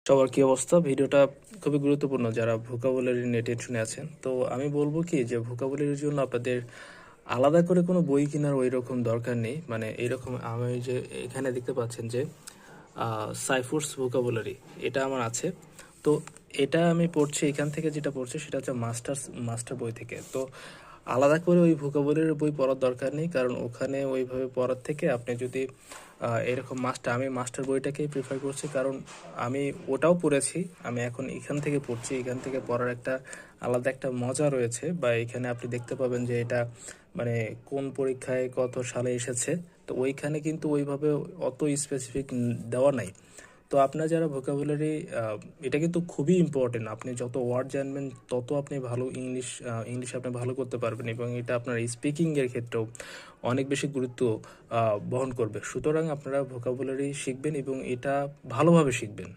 সবার কি অবস্থা? ভিডিওটা খুবই গুরুত্বপূর্ণ যারা ভোকাবুলারি নিয়ে টেনশনে আছেন। তো আমি বলবো কি যে ভোকাবুলারির জন্য আপনাদের আলাদা করে কোনো বই কেনার ওইরকম দরকার নেই। মানে এইরকম আমি ওই যে এখানে দেখতে পাচ্ছেন যে সাইফুরস ভোকাবুলারি এটা আমার আছে। তো এটা আমি পড়ছি, এখান থেকে যেটা পড়ছি সেটা হচ্ছে মাস্টার বই থেকে। তো আলাদা করে ওই ভোকাবুলারির বই পড়ার দরকার নেই, কারণ ওখানে ওইভাবে পড়ার থেকে আপনি যদি এরকম আমি মাস্টার বইটাকেই প্রিফার করছি, কারণ আমি ওটাও পড়েছি। আমি এখন এখান থেকে পড়ছি, এখান থেকে পড়ার একটা আলাদা একটা মজা রয়েছে। বা এখানে আপনি দেখতে পাবেন যে এটা মানে কোন পরীক্ষায় কত সালে এসেছে। তো ওইখানে কিন্তু ওইভাবে অত স্পেসিফিক দেওয়া নাই। তো আপনার যারা ভোকাবুলারি, এটা কিন্তু খুবই ইম্পর্টেন্ট। আপনি যত ওয়ার্ড জানবেন তত আপনি ভালো ইংলিশ আপনি ভালো করতে পারবেন, এবং এটা আপনার স্পিকিংয়ের ক্ষেত্রেও অনেক বেশি গুরুত্ব বহন করবে। সুতরাং আপনারা ভোকাবুলারি শিখবেন এবং এটা ভালোভাবে শিখবেন।